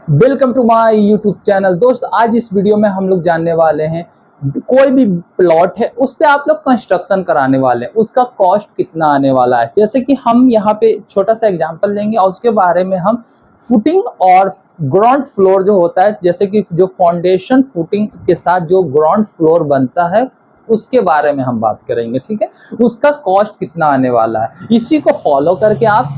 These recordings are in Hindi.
Welcome to my YouTube channel. दोस्त, आज इस वीडियो में हम लोग जानने वाले हैं, कोई भी प्लॉट है उस पे आप लोग कंस्ट्रक्शन कराने वाले हैं, उसका कॉस्ट कितना आने वाला है। जैसे कि हम यहाँ पे छोटा सा एग्जांपल लेंगे और उसके बारे में हम फुटिंग और ग्राउंड फ्लोर जो होता है, जैसे कि जो फाउंडेशन फुटिंग के साथ जो ग्राउंड फ्लोर बनता है उसके बारे में हम बात करेंगे। ठीक है, उसका कॉस्ट कितना आने वाला है। इसी को फॉलो करके आप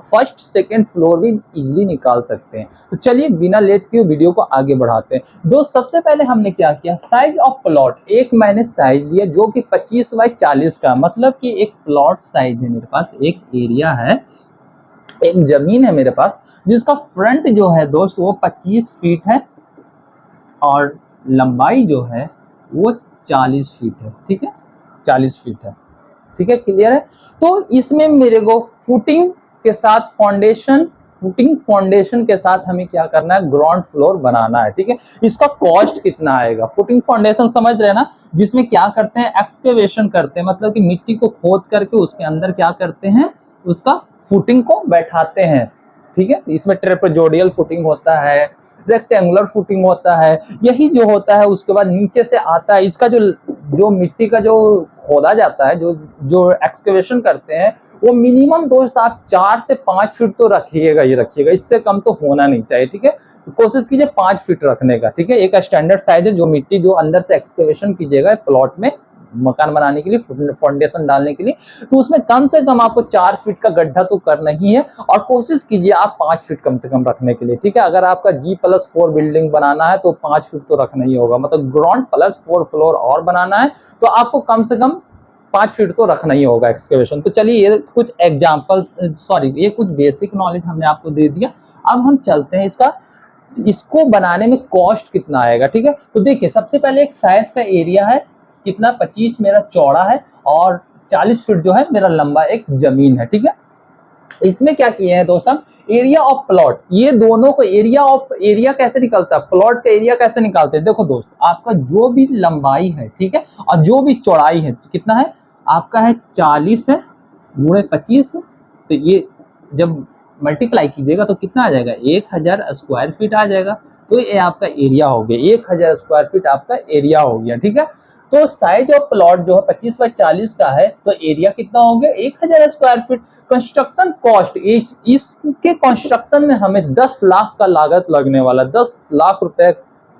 फर्स्ट सेकंड फ्लोर भी इजीली निकाल सकते हैं। तो चलिए बिना लेट किए वीडियो को आगे बढ़ाते हैं। दोस्त, सबसे पहले हमने क्या किया, साइज ऑफ प्लॉट एक मैंने साइज लिया जो कि 25 बाई 40 का, मतलब कि एक प्लॉट साइज है मेरे पास, एक एरिया है, एक जमीन है मेरे पास जिसका फ्रंट जो है दोस्त वो 25 फीट है और लंबाई जो है वो 40 फीट है। ठीक है, 40 फीट है। ठीक है, क्लियर है। तो इसमें मेरे को फुटिंग के साथ फाउंडेशन के साथ हमें क्या करना है, ग्राउंड फ्लोर बनाना है। ठीक है, इसका कॉस्ट कितना आएगा। फुटिंग फाउंडेशन समझ रहे हैं ना, जिसमें क्या करते हैं, एक्सकेवेशन करते हैं, मतलब कि मिट्टी को खोद करके उसके अंदर क्या करते हैं, उसका फुटिंग को बैठाते हैं। ठीक है, इसमें ट्रेपेजोडियल फुटिंग होता है, रेक्टेंगुलर फुटिंग होता है, यही जो होता है। उसके बाद नीचे से आता है, इसका जो मिट्टी का जो खोदा जाता है, जो एक्सकेवेशन करते हैं, वो मिनिमम दोस्त आप 4 से 5 फीट तो रखिएगा ही रखिएगा, इससे कम तो होना नहीं चाहिए। ठीक है, तो कोशिश कीजिए 5 फीट रखने का। ठीक है, एक स्टैंडर्ड साइज है जो मिट्टी जो अंदर से एक्सकेवेशन कीजिएगा प्लॉट में मकान बनाने के लिए, फाउंडेशन डालने के लिए, तो उसमें कम से कम आपको 4 फीट का गड्ढा तो करना ही है और कोशिश कीजिए आप 5 फीट कम से कम रखने के लिए। ठीक है, अगर आपका G+4 बिल्डिंग बनाना है तो 5 फीट तो रखना ही होगा, मतलब ग्राउंड प्लस 4 फ्लोर और बनाना है तो आपको कम से कम 5 फीट तो रखना ही होगा एक्सकेवेशन। तो चलिए ये कुछ एग्जाम्पल, ये कुछ बेसिक नॉलेज हमने आपको दे दिया। अब हम चलते हैं इसको बनाने में कॉस्ट कितना आएगा। ठीक है, तो देखिए सबसे पहले एक साइज का एरिया है, कितना 25 मेरा चौड़ा है और 40 फीट जो है मेरा लंबा एक जमीन है। ठीक है, इसमें क्या किए हैं दोस्तों, एरिया ऑफ प्लॉट, ये दोनों को एरिया कैसे निकलता है, प्लॉट का एरिया कैसे निकालते हैं। देखो दोस्त, आपका जो भी लंबाई है, ठीक है, और जो भी चौड़ाई है, कितना है आपका, है 40 है गुणे 25 है, तो ये जब मल्टीप्लाई कीजिएगा तो कितना आ जाएगा, 1000 स्क्वायर फीट आ जाएगा। तो ये आपका एरिया हो गया, 1000 स्क्वायर फीट आपका एरिया हो गया। ठीक है, तो साइज ऑफ प्लॉट जो है 25 बाई 40 का है, तो एरिया कितना हो गया, 1000 स्क्वायर फीट। कंस्ट्रक्शन कॉस्ट, इसके कंस्ट्रक्शन में हमें 10 लाख का लागत लगने वाला, 10 लाख रुपए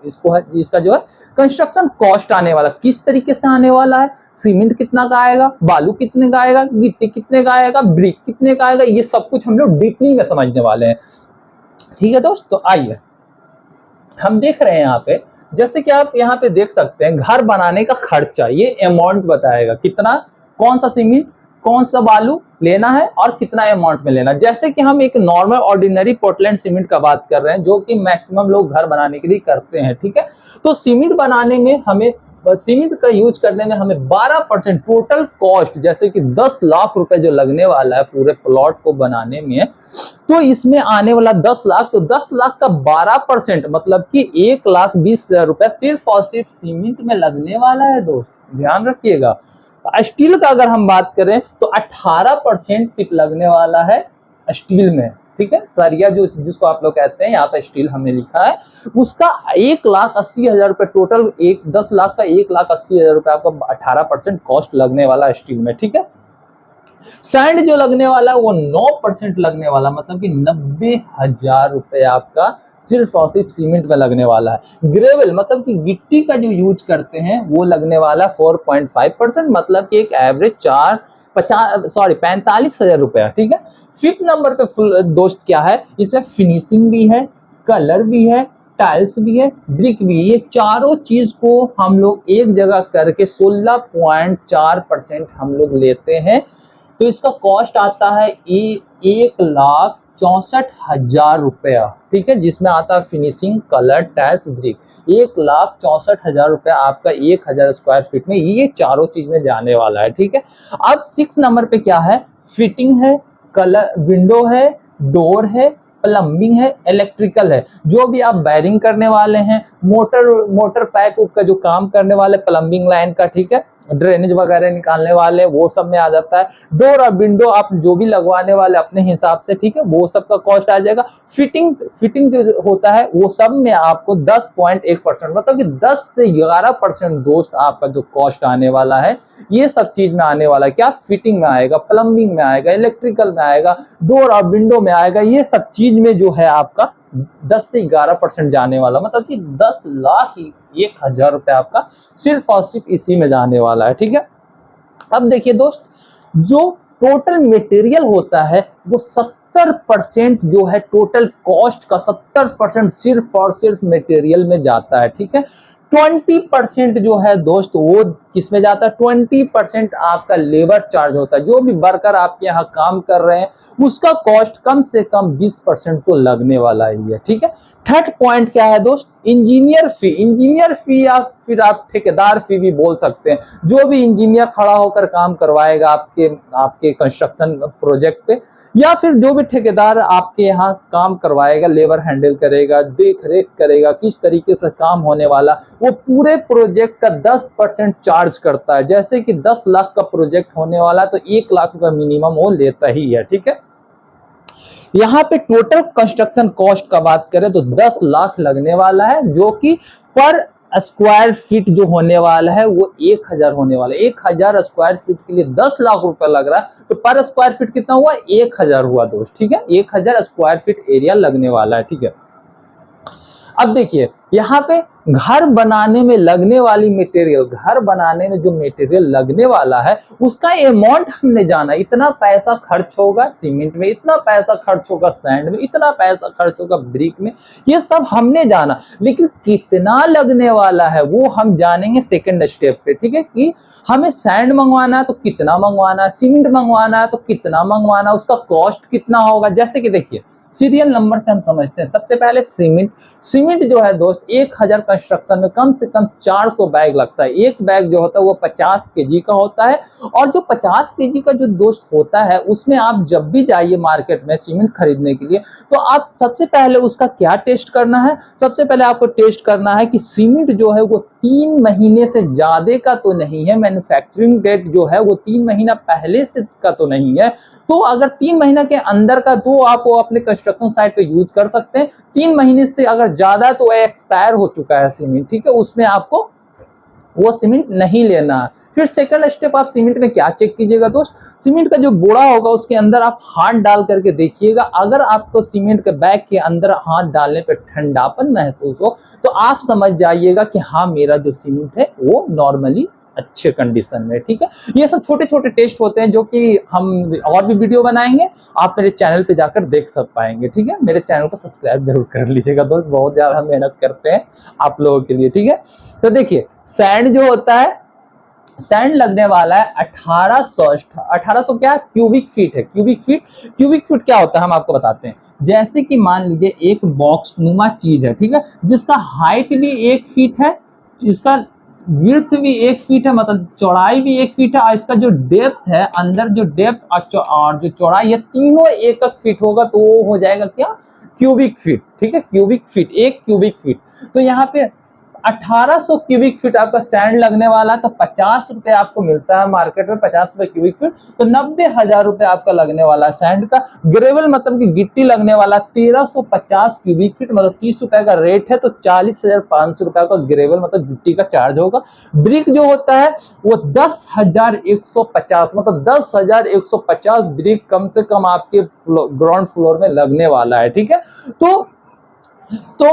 इसको है, इसका जो है कंस्ट्रक्शन कॉस्ट आने वाला। किस तरीके से आने वाला है, सीमेंट कितना का आएगा, बालू कितने का आएगा, गिट्टी कितने का आएगा, ब्रिक कितने का आएगा, ये सब कुछ हम लोग डीपली में समझने वाले हैं। ठीक है दोस्त, तो आइए हम देख रहे हैं यहाँ पे, जैसे कि आप यहाँ पे देख सकते हैं, घर बनाने का खर्चा, ये अमाउंट बताएगा कितना, कौन सा सीमेंट, कौन सा बालू लेना है और कितना अमाउंट में लेना। जैसे कि हम एक नॉर्मल ऑर्डिनरी पोर्टलैंड सीमेंट का बात कर रहे हैं, जो कि मैक्सिमम लोग घर बनाने के लिए करते हैं। ठीक है, तो सीमेंट बनाने में हमें, सीमेंट का यूज करने में हमें 12% टोटल कॉस्ट, जैसे कि 10 लाख रुपए जो लगने वाला है पूरे प्लॉट को बनाने में, तो इसमें आने वाला 10 लाख, तो 10 लाख का 12% मतलब कि 1,20,000 रुपए सिर्फ और सिर्फ सीमेंट में लगने वाला है। दोस्त ध्यान रखिएगा। स्टील का अगर हम बात करें तो 18% सिर्फ लगने वाला है स्टील में। ठीक है, सरिया जो जिसको आप लोग कहते हैं, यहाँ पे स्टील हमने लिखा है, उसका 1,80,000 रुपए टोटल, 10 लाख का 1,80,000 रुपए आपका 18% कॉस्ट लगने वाला है स्टील में। ठीक है, सैंड जो लगने वाला है वो 9% लगने वाला, मतलब कि 90,000 रुपए आपका सिर्फ और सिर्फ सीमेंट में लगने वाला है। ग्रेवल मतलब कि गिट्टी का जो यूज करते हैं वो लगने वाला 4.5%, मतलब कि एक एवरेज 45,000 रुपया। ठीक है, 5th नंबर पे दोस्त क्या है, इसमें फिनिशिंग भी है, कलर भी है, टाइल्स भी है, ब्रिक भी है। ये चारों चीज को हम लोग एक जगह करके 16.4% हम लोग लेते हैं, तो इसका कॉस्ट आता है 1,64,000 रुपया। ठीक है, जिसमें आता है फिनिशिंग, कलर, टाइल्स, ब्रिक, 1,64,000 रुपया आपका 1000 स्क्वायर फीट में ये चारों चीज में जाने वाला है। ठीक है, अब 6 नंबर पे क्या है, फिटिंग है, कलर, विंडो है, डोर है, प्लम्बिंग है, इलेक्ट्रिकल है, जो भी आप वायरिंग करने वाले हैं, मोटर पैक का जो काम करने वाले प्लम्बिंग लाइन का। ठीक है, ड्रेनेज वगैरह निकालने वाले वो सब में आ जाता है। डोर और विंडो आप जो भी लगवाने वाले अपने हिसाब से, ठीक है, वो सब का कॉस्ट आ जाएगा। फिटिंग फिटिंग जो होता है वो सब में आपको 10.1%, मतलब कि 10 से 11% दोस्त आपका जो कॉस्ट आने वाला है ये सब चीज में आने वाला है। क्या फिटिंग में आएगा, प्लम्बिंग में आएगा, इलेक्ट्रिकल में आएगा, डोर और विंडो में आएगा, ये सब चीज में जो है आपका 10 से 11% जाने वाला, मतलब कि 10,01,000 रुपए आपका सिर्फ और सिर्फ इसी में जाने वाला है, ठीक है। अब देखिए दोस्त, जो टोटल मटेरियल होता है वो 70% जो है टोटल कॉस्ट का 70% सिर्फ और सिर्फ मटेरियल में जाता है, ठीक है। 20% जो है दोस्त वो किस में जाता है, 20% आपका लेबर चार्ज होता है। जो भी वर्कर आपके यहाँ काम कर रहे हैं उसका कॉस्ट कम से कम 20% तो लगने वाला ही है, ठीक है। थर्ड पॉइंट क्या है दोस्त, इंजीनियर फी। इंजीनियर फी या फिर आप ठेकेदार फी भी बोल सकते हैं। जो भी इंजीनियर खड़ा होकर काम करवाएगा आपके आपके कंस्ट्रक्शन प्रोजेक्ट पे, या फिर जो भी ठेकेदार आपके यहाँ काम करवाएगा, लेबर हैंडल करेगा, देख रेख करेगा, किस तरीके से काम होने वाला, वो पूरे प्रोजेक्ट का 10% चार्ज करता है। जैसे कि 10 लाख का प्रोजेक्ट होने वाला तो 1 लाख रुपए मिनिमम वो लेता ही है, ठीक है। यहाँ पे टोटल कंस्ट्रक्शन कॉस्ट का बात करें तो 10 लाख लगने वाला है, जो कि पर स्क्वायर फीट जो होने वाला है वो 1000 होने वाला है। 1000 स्क्वायर फीट के लिए 10 लाख रुपए लग रहा है, तो पर स्क्वायर फीट कितना हुआ, 1000 हुआ दोस्त, ठीक है। 1000 स्क्वायर फीट एरिया लगने वाला है, ठीक है। अब देखिए यहाँ पे घर बनाने में लगने वाली मटेरियल, घर बनाने में जो मटेरियल लगने वाला है उसका अमाउंट हमने जाना, इतना पैसा खर्च होगा सीमेंट में, इतना पैसा खर्च होगा सैंड में, इतना पैसा खर्च होगा ब्रिक में, ये सब हमने जाना। लेकिन कितना लगने वाला है वो हम जानेंगे सेकंड स्टेप पे, ठीक है। कि हमें सैंड मंगवाना है तो कितना मंगवाना है, सीमेंट मंगवाना है तो कितना मंगवाना, उसका कॉस्ट कितना होगा। जैसे कि देखिए सीरियल नंबर से हम समझते हैं। सबसे पहले सीमेंट। सीमेंट जो है दोस्त 1000 कंस्ट्रक्शन में कम से कम 400 बैग लगता है। एक बैग जो होता है वो 50 केजी का होता है, और जो 50 केजी का जो दोस्त होता है उसमें आप जब भी जाइए मार्केट में सीमेंट खरीदने के लिए तो आप सबसे पहले उसका क्या टेस्ट करना है, सबसे पहले आपको टेस्ट करना है कि सीमेंट जो है वो 3 महीने से ज्यादा का तो नहीं है, मैन्युफैक्चरिंग डेट जो है वो 3 महीना पहले से का तो नहीं है। तो अगर 3 महीना के अंदर का तो आप वो अपने कंस्ट्रक्शन साइट पे यूज कर सकते हैं। 3 महीने से अगर ज्यादा है तो एक्सपायर हो चुका है सीमेंट, ठीक है, उसमें आपको वो सीमेंट नहीं लेना है। फिर सेकंड स्टेप आप सीमेंट में क्या चेक कीजिएगा दोस्त, सीमेंट का जो बोरा होगा उसके अंदर आप हाथ डाल करके देखिएगा। अगर आपको सीमेंट के बैग के अंदर हाथ डालने पे ठंडापन महसूस हो तो आप समझ जाइएगा कि हाँ मेरा जो सीमेंट है वो नॉर्मली अच्छे कंडीशन में, ठीक है। ये सब छोटे छोटे टेस्ट होते हैं जो कि हम और भी वीडियो बनाएंगे, आप मेरे चैनल पे जाकर देख सब पाएंगे, ठीक है। मेरे चैनल को सब्सक्राइब जरूर कर लीजिएगा दोस्त, बहुत ज्यादा हम मेहनत करते हैं आप लोगों के लिए, ठीक है। तो देखिए सैंड जो होता है, सैंड लगने वाला है 1800 क्या क्यूबिक फीट है। क्यूबिक फीट क्या होता है हम आपको बताते हैं। जैसे कि मान लीजिए एक बॉक्स नुमा चीज है, ठीक है, जिसका हाइट भी 1 फीट है, इसका विड्थ भी 1 फीट है, मतलब चौड़ाई भी 1 फीट है, और इसका जो डेप्थ है अंदर जो डेप्थ और जो चौड़ाई है तीनों 1 फीट होगा, तो वो हो जाएगा क्या, क्यूबिक फीट, ठीक है। Cubic feet, 1 cubic feet. तो यहाँ पे 1800 क्यूबिक फीट आपका सैंड लगने वाला है, तो 50 रुपए आपको मिलता है मार्केट में, 50 रुपए क्यूबिक फीट, तो 90,000 रुपए आपका लगने वाला है सैंड का। ग्रेवल मतलब कि गिट्टी लगने वाला 1350 क्यूबिक फीट, मतलब 30 रुपए का रेट है, तो 40,500 रुपए का ग्रेवल मतलब गिट्टी का चार्ज होगा। ब्रिक जो होता है वो 10,150, मतलब 10,150 ब्रिक कम से कम आपके ग्राउंड फ्लोर में लगने वाला है, ठीक है। तो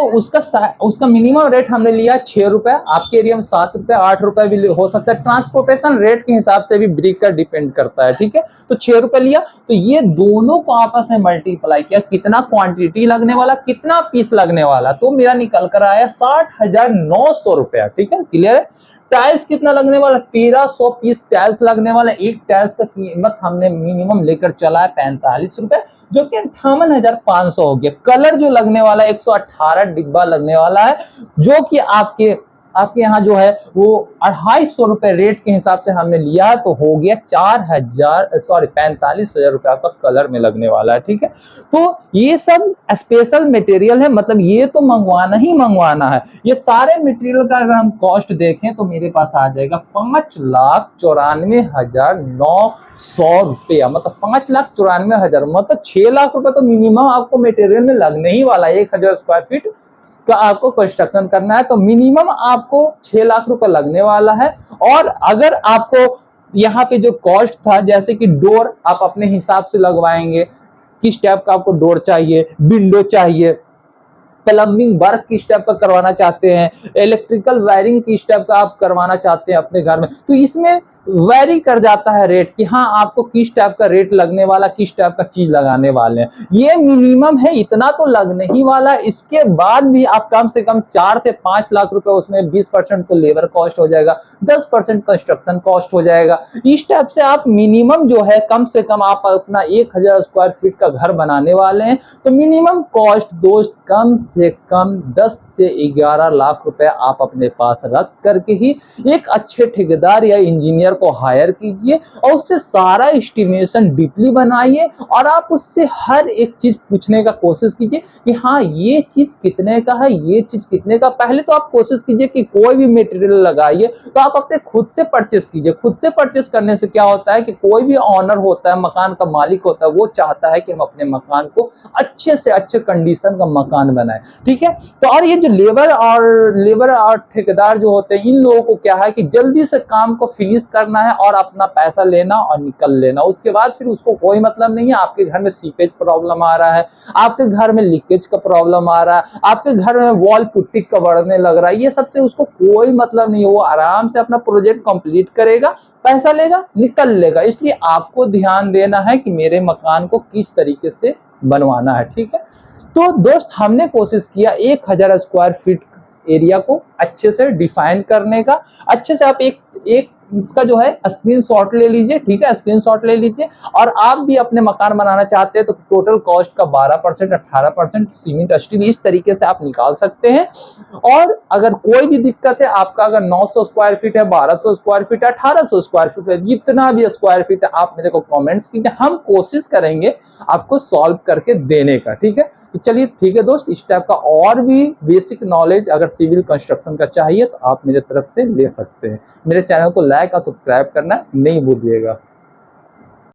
उसका मिनिमम रेट हमने लिया 6 रुपए, आपके एरिया में 7 रुपए 8 रुपए भी हो सकता है, ट्रांसपोर्टेशन रेट के हिसाब से भी ब्रिक का डिपेंड करता है, ठीक है। तो 6 रुपए लिया, तो ये दोनों को आपस में मल्टीप्लाई किया, कितना क्वांटिटी लगने वाला, कितना पीस लगने वाला, तो मेरा निकल कर आया 60,900 रुपया, ठीक है, क्लियर है। टाइल्स कितना लगने वाला, 1300 पीस टाइल्स लगने वाला। एक टाइल्स का कीमत हमने मिनिमम लेकर चला है 45 रुपए, जो कि 58,500 हो गया। कलर जो लगने वाला है 118 डिब्बा लगने वाला है, जो कि आपके आपके यहाँ जो है वो 250 रुपए रेट के हिसाब से हमने लिया, तो हो गया 45,000 रुपए आपका कलर में लगने वाला है। ठीक है, तो ये सब स्पेशल मटेरियल है, मतलब ये तो मंगवाना ही मंगवाना है। ये सारे मटेरियल का अगर हम कॉस्ट देखें तो मेरे पास आ जाएगा 5,94,900 रुपया, मतलब 5,94,000, मतलब 6 लाख रुपए तो मिनिमम आपको मटेरियल में लगने ही वाला है। 1,000 स्क्वायर फीट का आपको कंस्ट्रक्शन करना है तो मिनिमम आपको 6 लाख रुपए लगने वाला है। और अगर आपको यहाँ पे जो कॉस्ट था, जैसे कि डोर आप अपने हिसाब से लगवाएंगे, किस टाइप का आपको डोर चाहिए, विंडो चाहिए, प्लम्बिंग वर्क किस टाइप का करवाना चाहते हैं, इलेक्ट्रिकल वायरिंग किस टाइप का आप करवाना चाहते हैं अपने घर में, तो इसमें वेरी कर जाता है रेट कि हाँ आपको किस टाइप का रेट लगने वाला, किस टाइप का चीज लगाने वाले हैं। ये मिनिमम है, इतना तो लगने ही वाला है। इसके बाद भी आप कम से कम 4 से 5 लाख रुपए, उसमें 20% तो लेबर कॉस्ट हो जाएगा, 10% कंस्ट्रक्शन कॉस्ट हो जाएगा। इस टाइप से आप मिनिमम जो है कम से कम आप अपना 1,000 स्क्वायर फीट का घर बनाने वाले हैं तो मिनिमम कॉस्ट दोस्त कम से कम 10 से 11 लाख रुपए आप अपने पास रख करके ही एक अच्छे ठेकेदार या इंजीनियर को हायर कीजिए और उससे सारा एस्टिमेशन डीपली बनाइए और आप उससे हर एक चीज पूछने का कोशिश कीजिए कि हाँ ये चीज कितने का है, ये चीज कितने का। पहले तो आप कोशिश कीजिए कि कोई भी मटेरियल लगाइए तो आप अपने खुद से परचेस कीजिए। खुद से परचेस करने से क्या होता है कि कोई भी ऑनर होता है, मकान का मालिक होता है, वो चाहता है कि हम अपने मकान को अच्छे से अच्छे कंडीशन का मकान बनाए। ठीक है, तो और ये जो लेबर और ठेकेदार जो होते हैं, इन लोगों को क्या है कि जल्दी से काम को फिनिश करना है और अपना पैसा लेना और निकल लेना। उसके बाद फिर उसको कोई मतलब नहीं है आपके घर में सीपेज प्रॉब्लम आ रहा है, आपके घर में लीकेज का प्रॉब्लम आ रहा है, आपके घर में वॉल पुट्टी का बढ़ने लग रहा है, ये सबसे उसको कोई मतलब नहीं है। वो आराम से अपना प्रोजेक्ट कंप्लीट करेगा, पैसा लेगा, निकल लेगा। इसलिए आपको ध्यान देना है कि मेरे मकान को किस तरीके से बनवाना है। ठीक है, तो दोस्त हमने कोशिश किया 1,000 स्क्वायर फीट एरिया को अच्छे से डिफाइन करने का। अच्छे से आप एक इसका जो है स्क्रीनशॉट ले लीजिए। ठीक है, स्क्रीनशॉट ले लीजिए और आप भी अपने मकान बनाना चाहते हैं तो टोटल कॉस्ट का 12%, 18% सीमेंट स्टील इस तरीके से आप निकाल सकते हैं। और अगर कोई भी दिक्कत है, आपका अगर 900 स्क्वायर फीट है, 1200 स्क्वायर फीट है, 1800 स्क्वायर फीट है, जितना भी स्क्वायर फीट है, आप मेरे को कमेंट्स कीजिए, हम कोशिश करेंगे आपको सॉल्व करके देने का। ठीक है, तो चलिए ठीक है दोस्त, इस टाइप का और भी बेसिक नॉलेज अगर सिविल कंस्ट्रक्शन का चाहिए तो आप मेरे तरफ से ले सकते हैं। मेरे चैनल को लाइक और सब्सक्राइब करना नहीं भूलिएगा।